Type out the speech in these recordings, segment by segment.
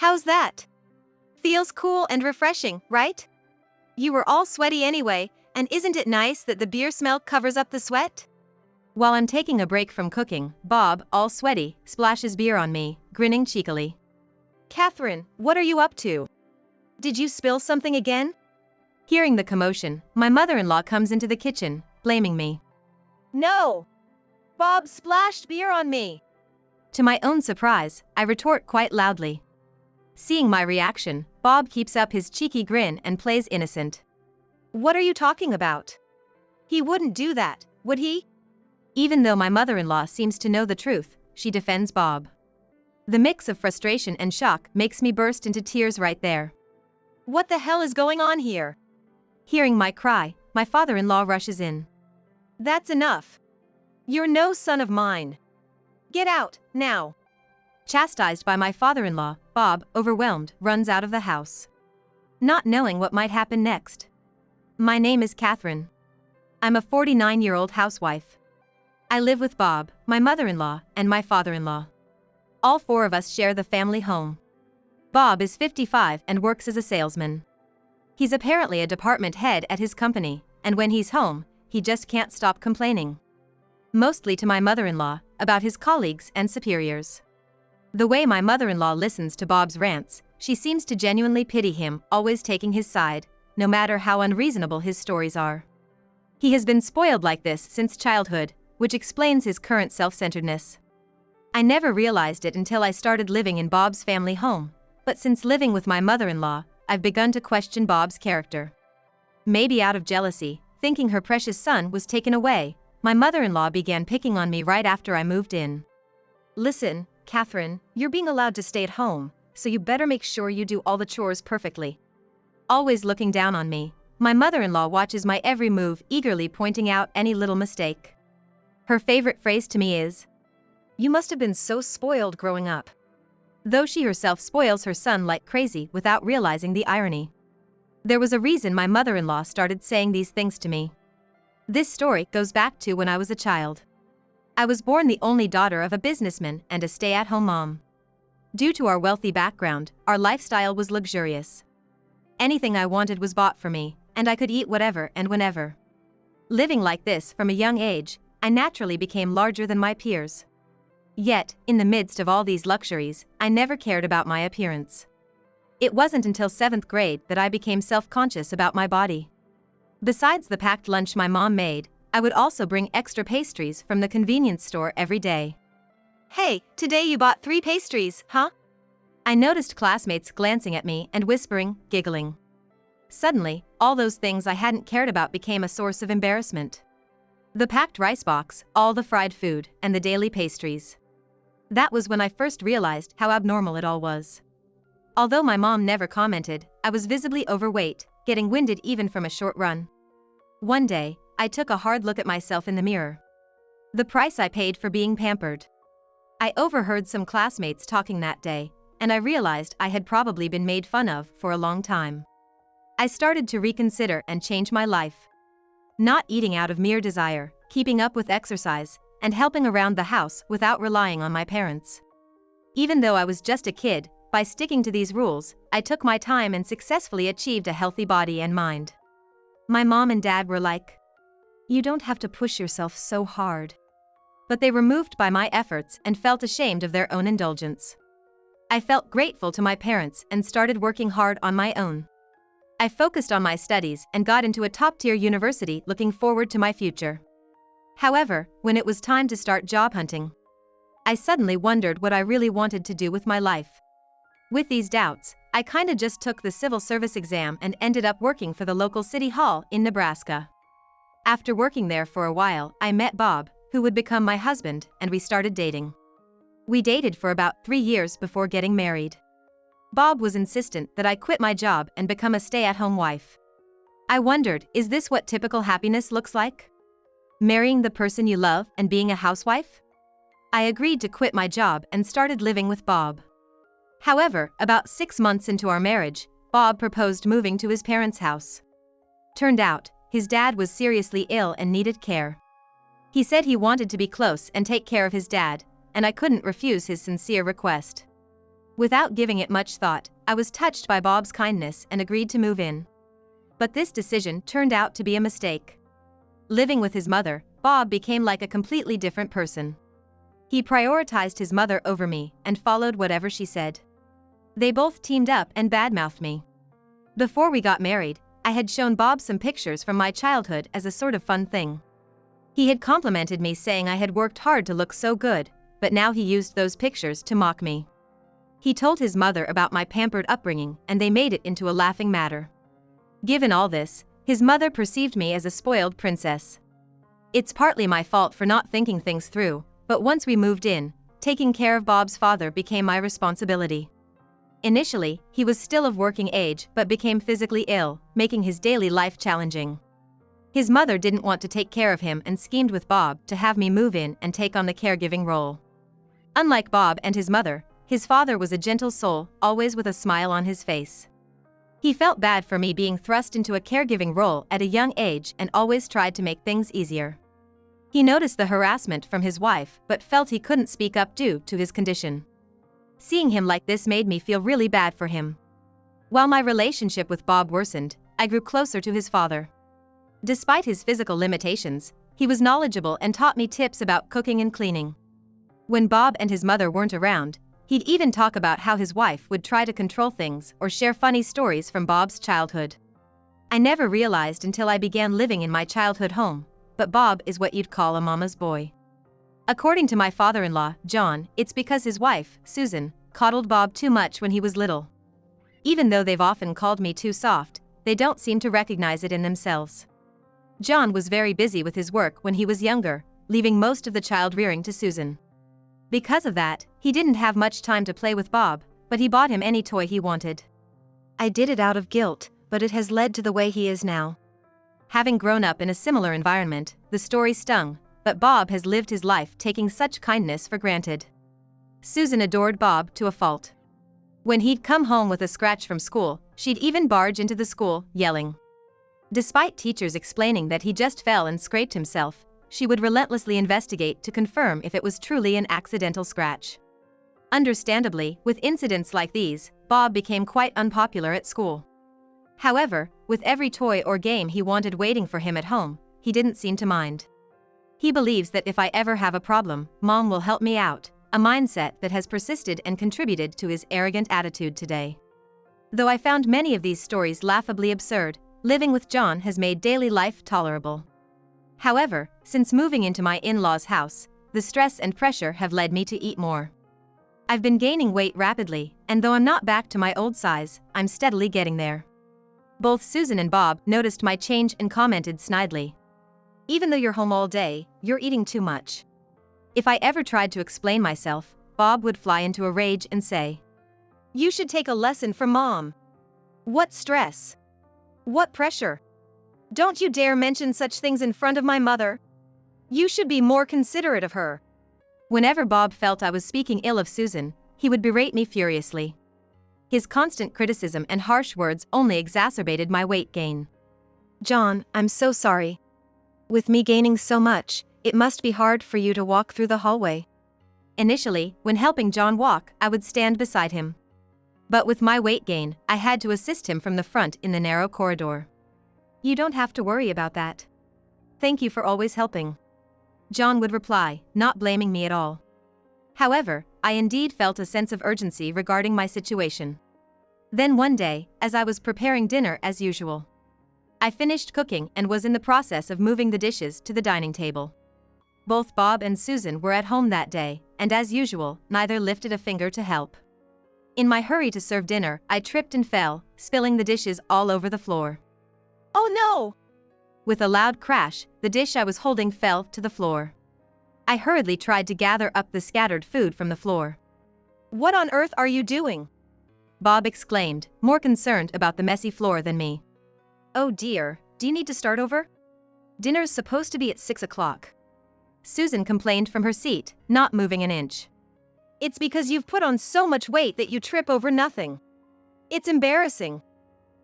How's that? Feels cool and refreshing, right? You were all sweaty anyway, and isn't it nice that the beer smell covers up the sweat? While I'm taking a break from cooking, Bob, all sweaty, splashes beer on me, grinning cheekily. Catherine, what are you up to? Did you spill something again? Hearing the commotion, my mother-in-law comes into the kitchen, blaming me. No! Bob splashed beer on me! To my own surprise, I retort quite loudly. Seeing my reaction, Bob keeps up his cheeky grin and plays innocent. What are you talking about? He wouldn't do that, would he? Even though my mother-in-law seems to know the truth, she defends Bob. The mix of frustration and shock makes me burst into tears right there. What the hell is going on here? Hearing my cry, my father-in-law rushes in. That's enough. You're no son of mine. Get out, now. Chastised by my father-in-law, Bob, overwhelmed, runs out of the house. Not knowing what might happen next. My name is Catherine. I'm a 49-year-old housewife. I live with Bob, my mother-in-law, and my father-in-law. All four of us share the family home. Bob is 55 and works as a salesman. He's apparently a department head at his company, and when he's home, he just can't stop complaining. Mostly to my mother-in-law, about his colleagues and superiors. The way my mother-in-law listens to Bob's rants, she seems to genuinely pity him, always taking his side, no matter how unreasonable his stories are. He has been spoiled like this since childhood, which explains his current self-centeredness. I never realized it until I started living in Bob's family home, but since living with my mother-in-law, I've begun to question Bob's character. Maybe out of jealousy, thinking her precious son was taken away, my mother-in-law began picking on me right after I moved in. Listen, Catherine, you're being allowed to stay at home, so you better make sure you do all the chores perfectly. Always looking down on me, my mother-in-law watches my every move, eagerly pointing out any little mistake. Her favorite phrase to me is, "You must have been so spoiled growing up." Though she herself spoils her son like crazy without realizing the irony. There was a reason my mother-in-law started saying these things to me. This story goes back to when I was a child. I was born the only daughter of a businessman and a stay-at-home mom. Due to our wealthy background, our lifestyle was luxurious. Anything I wanted was bought for me, and I could eat whatever and whenever. Living like this from a young age, I naturally became larger than my peers. Yet, in the midst of all these luxuries, I never cared about my appearance. It wasn't until 7th grade that I became self-conscious about my body. Besides the packed lunch my mom made, I would also bring extra pastries from the convenience store every day. Hey, today you bought 3 pastries, huh? I noticed classmates glancing at me and whispering, giggling. Suddenly, all those things I hadn't cared about became a source of embarrassment. The packed rice box, all the fried food, and the daily pastries. That was when I first realized how abnormal it all was. Although my mom never commented, I was visibly overweight, getting winded even from a short run. One day, I took a hard look at myself in the mirror. The price I paid for being pampered. I overheard some classmates talking that day, and I realized I had probably been made fun of for a long time. I started to reconsider and change my life. Not eating out of mere desire, keeping up with exercise, and helping around the house without relying on my parents. Even though I was just a kid, by sticking to these rules, I took my time and successfully achieved a healthy body and mind. My mom and dad were like, "You don't have to push yourself so hard." But they were moved by my efforts and felt ashamed of their own indulgence. I felt grateful to my parents and started working hard on my own. I focused on my studies and got into a top-tier university, looking forward to my future. However, when it was time to start job hunting, I suddenly wondered what I really wanted to do with my life. With these doubts, I kinda just took the civil service exam and ended up working for the local city hall in Nebraska. After working there for a while, I met Bob, who would become my husband, and we started dating. We dated for about 3 years before getting married. Bob was insistent that I quit my job and become a stay-at-home wife. I wondered, is this what typical happiness looks like? Marrying the person you love and being a housewife? I agreed to quit my job and started living with Bob. However, about 6 months into our marriage, Bob proposed moving to his parents' house. Turned out, his dad was seriously ill and needed care. He said he wanted to be close and take care of his dad, and I couldn't refuse his sincere request. Without giving it much thought, I was touched by Bob's kindness and agreed to move in. But this decision turned out to be a mistake. Living with his mother, Bob became like a completely different person. He prioritized his mother over me and followed whatever she said. They both teamed up and badmouthed me. Before we got married, I had shown Bob some pictures from my childhood as a sort of fun thing. He had complimented me, saying I had worked hard to look so good, but now he used those pictures to mock me. He told his mother about my pampered upbringing, and they made it into a laughing matter. Given all this, his mother perceived me as a spoiled princess. It's partly my fault for not thinking things through, but once we moved in, taking care of Bob's father became my responsibility. Initially, he was still of working age but became physically ill, making his daily life challenging. His mother didn't want to take care of him and schemed with Bob to have me move in and take on the caregiving role. Unlike Bob and his mother, his father was a gentle soul, always with a smile on his face. He felt bad for me being thrust into a caregiving role at a young age and always tried to make things easier. He noticed the harassment from his wife but felt he couldn't speak up due to his condition. Seeing him like this made me feel really bad for him. While my relationship with Bob worsened, I grew closer to his father. Despite his physical limitations, he was knowledgeable and taught me tips about cooking and cleaning. When Bob and his mother weren't around, he'd even talk about how his wife would try to control things or share funny stories from Bob's childhood. I never realized until I began living in my childhood home, but Bob is what you'd call a mama's boy. According to my father-in-law, John, it's because his wife, Susan, coddled Bob too much when he was little. Even though they've often called me too soft, they don't seem to recognize it in themselves. John was very busy with his work when he was younger, leaving most of the child rearing to Susan. Because of that, he didn't have much time to play with Bob, but he bought him any toy he wanted. I did it out of guilt, but it has led to the way he is now. Having grown up in a similar environment, the story stung, but Bob has lived his life taking such kindness for granted. Susan adored Bob to a fault. When he'd come home with a scratch from school, she'd even barge into the school, yelling. Despite teachers explaining that he just fell and scraped himself, she would relentlessly investigate to confirm if it was truly an accidental scratch. Understandably, with incidents like these, Bob became quite unpopular at school. However, with every toy or game he wanted waiting for him at home, he didn't seem to mind. He believes that if I ever have a problem, Mom will help me out, a mindset that has persisted and contributed to his arrogant attitude today. Though I found many of these stories laughably absurd, living with John has made daily life tolerable. However, since moving into my in-laws' house, the stress and pressure have led me to eat more. I've been gaining weight rapidly, and though I'm not back to my old size, I'm steadily getting there. Both Susan and Bob noticed my change and commented snidely. Even though you're home all day, you're eating too much. If I ever tried to explain myself, Bob would fly into a rage and say, "You should take a lesson from Mom. What stress? What pressure? Don't you dare mention such things in front of my mother. You should be more considerate of her." Whenever Bob felt I was speaking ill of Susan, he would berate me furiously. His constant criticism and harsh words only exacerbated my weight gain. "John, I'm so sorry. With me gaining so much, it must be hard for you to walk through the hallway." Initially, when helping John walk, I would stand beside him. But with my weight gain, I had to assist him from the front in the narrow corridor. "You don't have to worry about that. Thank you for always helping," John would reply, not blaming me at all. However, I indeed felt a sense of urgency regarding my situation. Then one day, as I was preparing dinner as usual, I finished cooking and was in the process of moving the dishes to the dining table. Both Bob and Susan were at home that day, and as usual, neither lifted a finger to help. In my hurry to serve dinner, I tripped and fell, spilling the dishes all over the floor. "Oh no!" With a loud crash, the dish I was holding fell to the floor. I hurriedly tried to gather up the scattered food from the floor. "What on earth are you doing?" Bob exclaimed, more concerned about the messy floor than me. "Oh dear, do you need to start over? Dinner's supposed to be at 6 o'clock. Susan complained from her seat, not moving an inch. "It's because you've put on so much weight that you trip over nothing. It's embarrassing."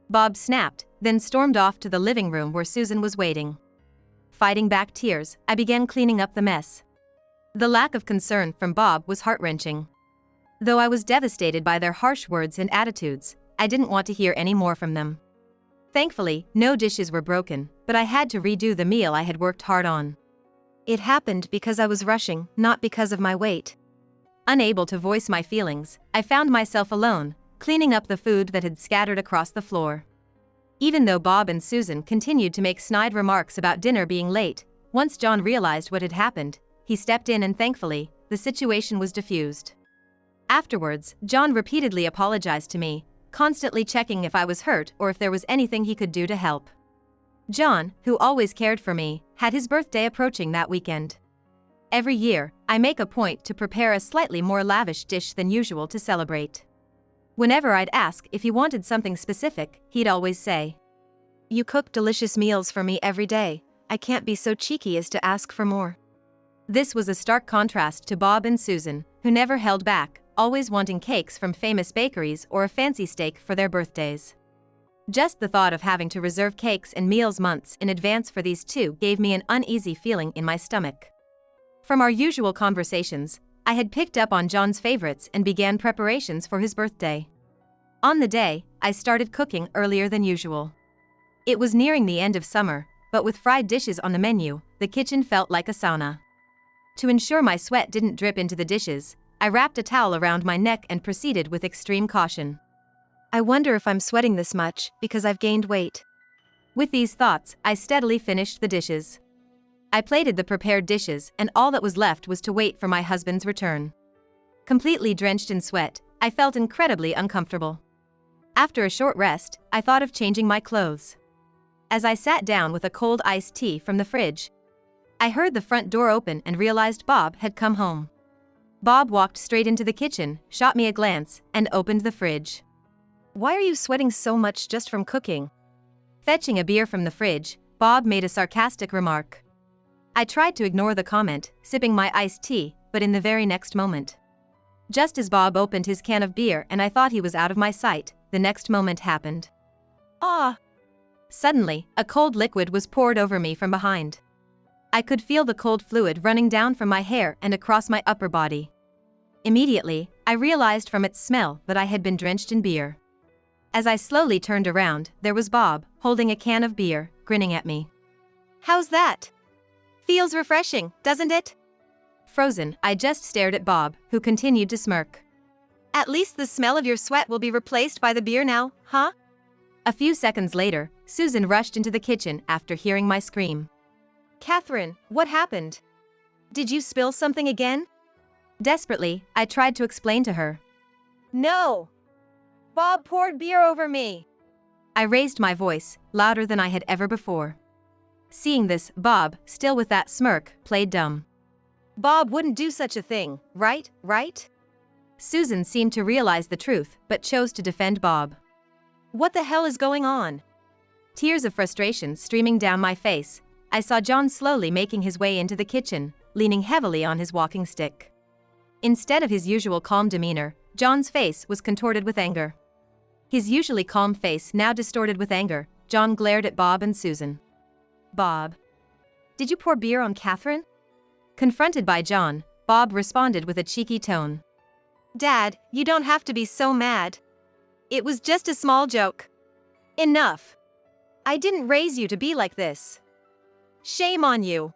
Bob snapped, then stormed off to the living room where Susan was waiting. Fighting back tears, I began cleaning up the mess. The lack of concern from Bob was heart-wrenching. Though I was devastated by their harsh words and attitudes, I didn't want to hear any more from them. Thankfully, no dishes were broken, but I had to redo the meal I had worked hard on. It happened because I was rushing, not because of my weight. Unable to voice my feelings, I found myself alone, cleaning up the food that had scattered across the floor. Even though Bob and Susan continued to make snide remarks about dinner being late, once John realized what had happened, he stepped in and thankfully, the situation was diffused. Afterwards, John repeatedly apologized to me, constantly checking if I was hurt or if there was anything he could do to help. John, who always cared for me, had his birthday approaching that weekend. Every year, I make a point to prepare a slightly more lavish dish than usual to celebrate. Whenever I'd ask if he wanted something specific, he'd always say, "You cook delicious meals for me every day. I can't be so cheeky as to ask for more." This was a stark contrast to Bob and Susan, who never held back, always wanting cakes from famous bakeries or a fancy steak for their birthdays. Just the thought of having to reserve cakes and meals months in advance for these two gave me an uneasy feeling in my stomach. From our usual conversations, I had picked up on John's favorites and began preparations for his birthday. On the day, I started cooking earlier than usual. It was nearing the end of summer, but with fried dishes on the menu, the kitchen felt like a sauna. To ensure my sweat didn't drip into the dishes, I wrapped a towel around my neck and proceeded with extreme caution. I wonder if I'm sweating this much because I've gained weight. With these thoughts, I steadily finished the dishes. I plated the prepared dishes, and all that was left was to wait for my husband's return. Completely drenched in sweat, I felt incredibly uncomfortable. After a short rest, I thought of changing my clothes. As I sat down with a cold iced tea from the fridge, I heard the front door open and realized Bob had come home. Bob walked straight into the kitchen, shot me a glance, and opened the fridge. "Why are you sweating so much just from cooking?" Fetching a beer from the fridge, Bob made a sarcastic remark. I tried to ignore the comment, sipping my iced tea, but in the very next moment. Just as Bob opened his can of beer and I thought he was out of my sight, the next moment happened. Ah! Suddenly, a cold liquid was poured over me from behind. I could feel the cold fluid running down from my hair and across my upper body. Immediately, I realized from its smell that I had been drenched in beer. As I slowly turned around, there was Bob, holding a can of beer, grinning at me. "How's that? Feels refreshing, doesn't it?" Frozen, I just stared at Bob, who continued to smirk. "At least the smell of your sweat will be replaced by the beer now, huh?" A few seconds later, Susan rushed into the kitchen after hearing my scream. "Catherine, what happened? Did you spill something again?" Desperately, I tried to explain to her. "No! Bob poured beer over me." I raised my voice, louder than I had ever before. Seeing this, Bob, still with that smirk, played dumb. "Bob wouldn't do such a thing, right? Susan seemed to realize the truth, but chose to defend Bob. "What the hell is going on?" Tears of frustration streaming down my face, I saw John slowly making his way into the kitchen, leaning heavily on his walking stick. Instead of his usual calm demeanor, John's face was contorted with anger. His usually calm face now distorted with anger, John glared at Bob and Susan. "Bob, did you pour beer on Catherine?" Confronted by John, Bob responded with a cheeky tone. "Dad, you don't have to be so mad. It was just a small joke. Enough. I didn't raise you to be like this. Shame on you."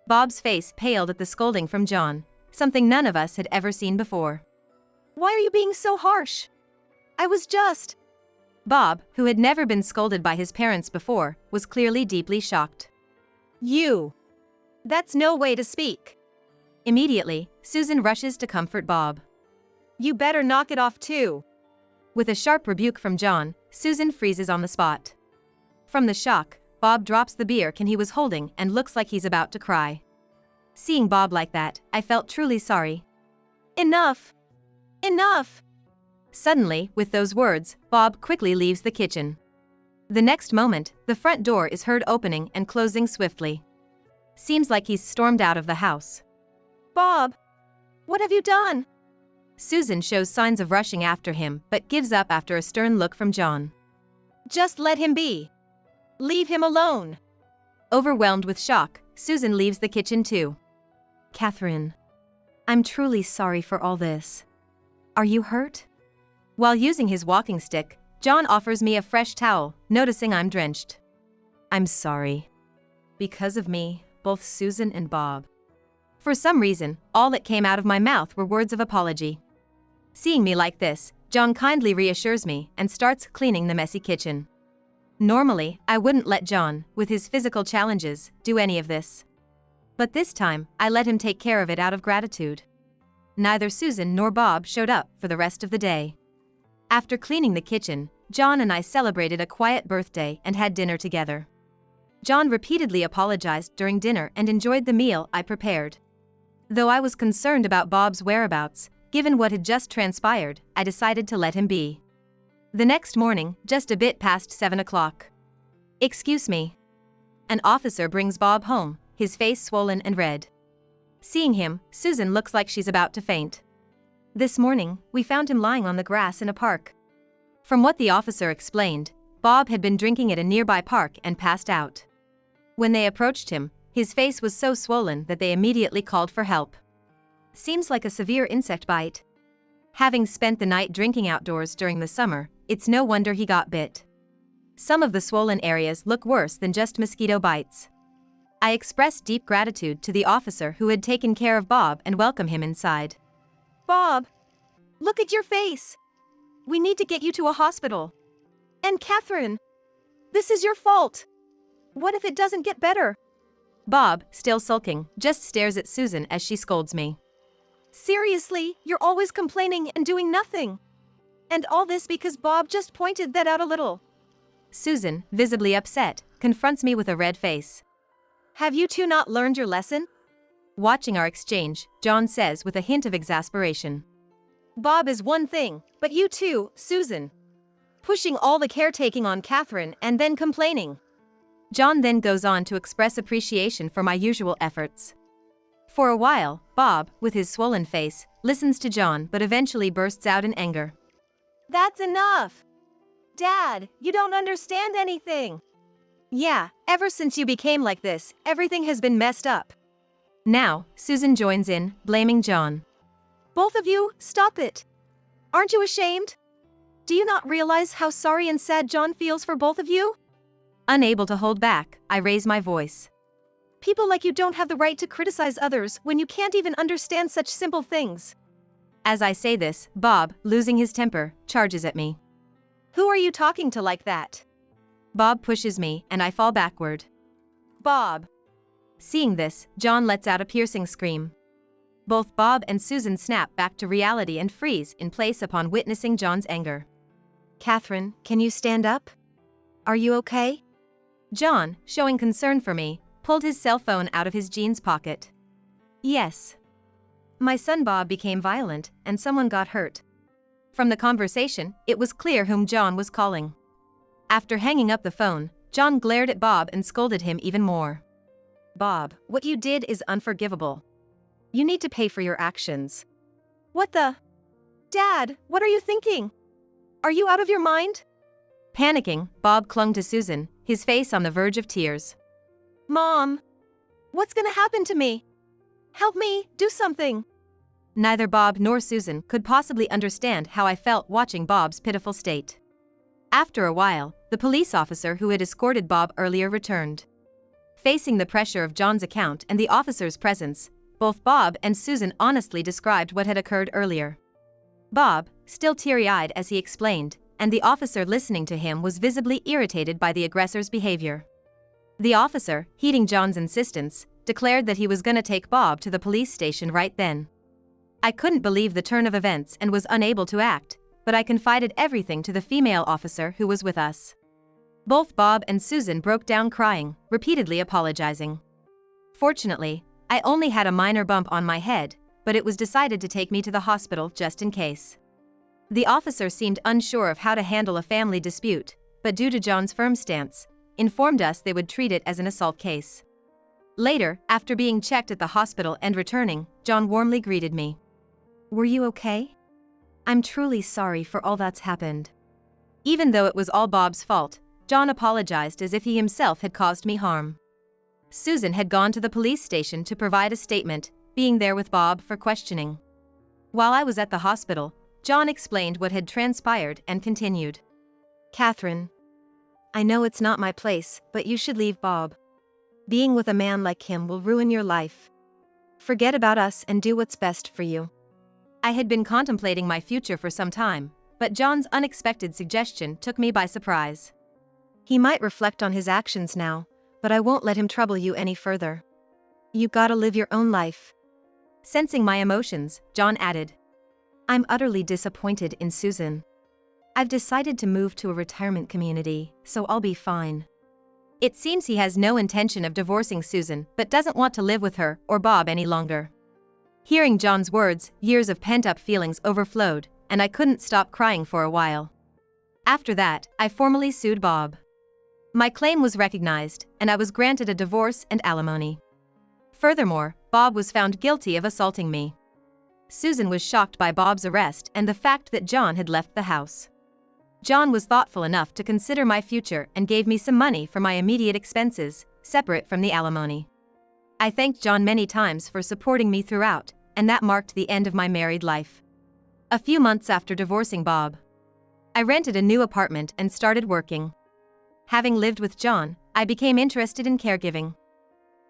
Bob's face paled at the scolding from John, something none of us had ever seen before. "Why are you being so harsh? I was just..." Bob, who had never been scolded by his parents before, was clearly deeply shocked. "You. That's no way to speak." Immediately, Susan rushes to comfort Bob. "You better knock it off too." With a sharp rebuke from John, Susan freezes on the spot. From the shock, Bob drops the beer can he was holding and looks like he's about to cry. Seeing Bob like that, I felt truly sorry. "Enough! Enough!" Suddenly, with those words, Bob quickly leaves the kitchen. The next moment, the front door is heard opening and closing swiftly. Seems like he's stormed out of the house. "Bob! What have you done?" Susan shows signs of rushing after him but gives up after a stern look from John. "Just let him be. Leave him alone." Overwhelmed with shock, Susan leaves the kitchen too. "Catherine, I'm truly sorry for all this. Are you hurt? While using his walking stick, John offers me a fresh towel, noticing I'm drenched. I'm sorry. Because of me, both Susan and Bob. For some reason, all that came out of my mouth were words of apology. Seeing me like this, John kindly reassures me and starts cleaning the messy kitchen. Normally, I wouldn't let John, with his physical challenges, do any of this. But this time, I let him take care of it out of gratitude. Neither Susan nor Bob showed up for the rest of the day. After cleaning the kitchen, John and I celebrated a quiet birthday and had dinner together. John repeatedly apologized during dinner and enjoyed the meal I prepared. Though I was concerned about Bob's whereabouts, given what had just transpired, I decided to let him be. The next morning, just a bit past 7 o'clock. Excuse me. An officer brings Bob home, his face swollen and red. Seeing him, Susan looks like she's about to faint. This morning, we found him lying on the grass in a park. From what the officer explained, Bob had been drinking at a nearby park and passed out. When they approached him, his face was so swollen that they immediately called for help. Seems like a severe insect bite. Having spent the night drinking outdoors during the summer, it's no wonder he got bit. Some of the swollen areas look worse than just mosquito bites. I expressed deep gratitude to the officer who had taken care of Bob and welcomed him inside. Bob, look at your face. We need to get you to a hospital. And Catherine, this is your fault. What if it doesn't get better? Bob, still sulking, just stares at Susan as she scolds me. Seriously, you're always complaining and doing nothing. And all this because Bob just pointed that out a little. Susan, visibly upset, confronts me with a red face. Have you two not learned your lesson? Watching our exchange, John says with a hint of exasperation. Bob is one thing, but you too, Susan. Pushing all the caretaking on Catherine and then complaining. John then goes on to express appreciation for my usual efforts. For a while, Bob, with his swollen face, listens to John but eventually bursts out in anger. That's enough! Dad, you don't understand anything! Yeah, ever since you became like this, everything has been messed up. Now, Susan joins in, blaming John. Both of you, stop it! Aren't you ashamed? Do you not realize how sorry and sad John feels for both of you? Unable to hold back, I raise my voice. People like you don't have the right to criticize others when you can't even understand such simple things. As I say this, Bob, losing his temper, charges at me. Who are you talking to like that? Bob pushes me, and I fall backward. Bob. Seeing this, John lets out a piercing scream. Both Bob and Susan snap back to reality and freeze in place upon witnessing John's anger. Catherine, can you stand up? Are you okay? John, showing concern for me, pulled his cell phone out of his jeans pocket. Yes. My son Bob became violent, and someone got hurt. From the conversation, it was clear whom John was calling. After hanging up the phone, John glared at Bob and scolded him even more. Bob, what you did is unforgivable. You need to pay for your actions. What the? Dad, what are you thinking? Are you out of your mind? Panicking, Bob clung to Susan, his face on the verge of tears. Mom, what's gonna happen to me? Help me, do something. Neither Bob nor Susan could possibly understand how I felt watching Bob's pitiful state. After a while, the police officer who had escorted Bob earlier returned. Facing the pressure of John's account and the officer's presence, both Bob and Susan honestly described what had occurred earlier. Bob, still teary-eyed as he explained, and the officer listening to him was visibly irritated by the aggressor's behavior. The officer, heeding John's insistence, declared that he was gonna take Bob to the police station right then. I couldn't believe the turn of events and was unable to act, but I confided everything to the female officer who was with us. Both Bob and Susan broke down crying, repeatedly apologizing. Fortunately, I only had a minor bump on my head, but it was decided to take me to the hospital just in case. The officer seemed unsure of how to handle a family dispute, but due to John's firm stance, informed us they would treat it as an assault case. Later, after being checked at the hospital and returning, John warmly greeted me. Were you okay? I'm truly sorry for all that's happened. Even though it was all Bob's fault, John apologized as if he himself had caused me harm. Susan had gone to the police station to provide a statement, being there with Bob for questioning. While I was at the hospital, John explained what had transpired and continued. Catherine, I know it's not my place, but you should leave Bob. Being with a man like him will ruin your life. Forget about us and do what's best for you. I had been contemplating my future for some time, but John's unexpected suggestion took me by surprise. He might reflect on his actions now, but I won't let him trouble you any further. You gotta live your own life. Sensing my emotions, John added, I'm utterly disappointed in Susan. I've decided to move to a retirement community, so I'll be fine. It seems he has no intention of divorcing Susan but doesn't want to live with her or Bob any longer. Hearing John's words, years of pent-up feelings overflowed, and I couldn't stop crying for a while. After that, I formally sued Bob. My claim was recognized, and I was granted a divorce and alimony. Furthermore, Bob was found guilty of assaulting me. Susan was shocked by Bob's arrest and the fact that John had left the house. John was thoughtful enough to consider my future and gave me some money for my immediate expenses, separate from the alimony. I thanked John many times for supporting me throughout, and that marked the end of my married life. A few months after divorcing Bob, I rented a new apartment and started working. Having lived with John, I became interested in caregiving.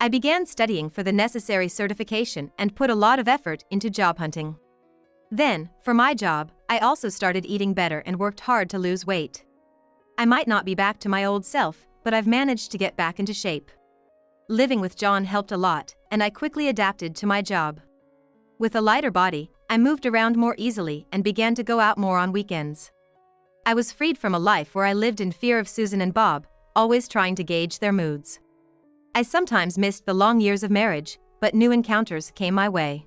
I began studying for the necessary certification and put a lot of effort into job hunting. Then, for my job, I also started eating better and worked hard to lose weight. I might not be back to my old self, but I've managed to get back into shape. Living with John helped a lot, and I quickly adapted to my job. With a lighter body, I moved around more easily and began to go out more on weekends. I was freed from a life where I lived in fear of Susan and Bob, always trying to gauge their moods. I sometimes missed the long years of marriage, but new encounters came my way.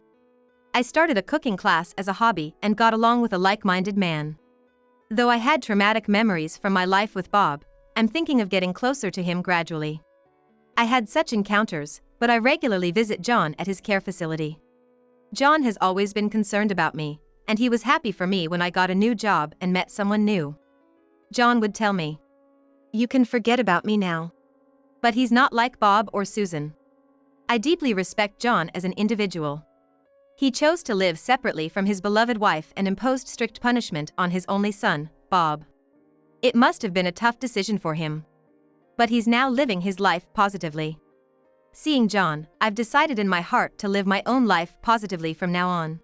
I started a cooking class as a hobby and got along with a like-minded man. Though I had traumatic memories from my life with Bob, I'm thinking of getting closer to him gradually. I had such encounters, but I regularly visit John at his care facility. John has always been concerned about me, and he was happy for me when I got a new job and met someone new. John would tell me, "You can forget about me now." But he's not like Bob or Susan. I deeply respect John as an individual. He chose to live separately from his beloved wife and imposed strict punishment on his only son, Bob. It must have been a tough decision for him. But he's now living his life positively. Seeing John, I've decided in my heart to live my own life positively from now on.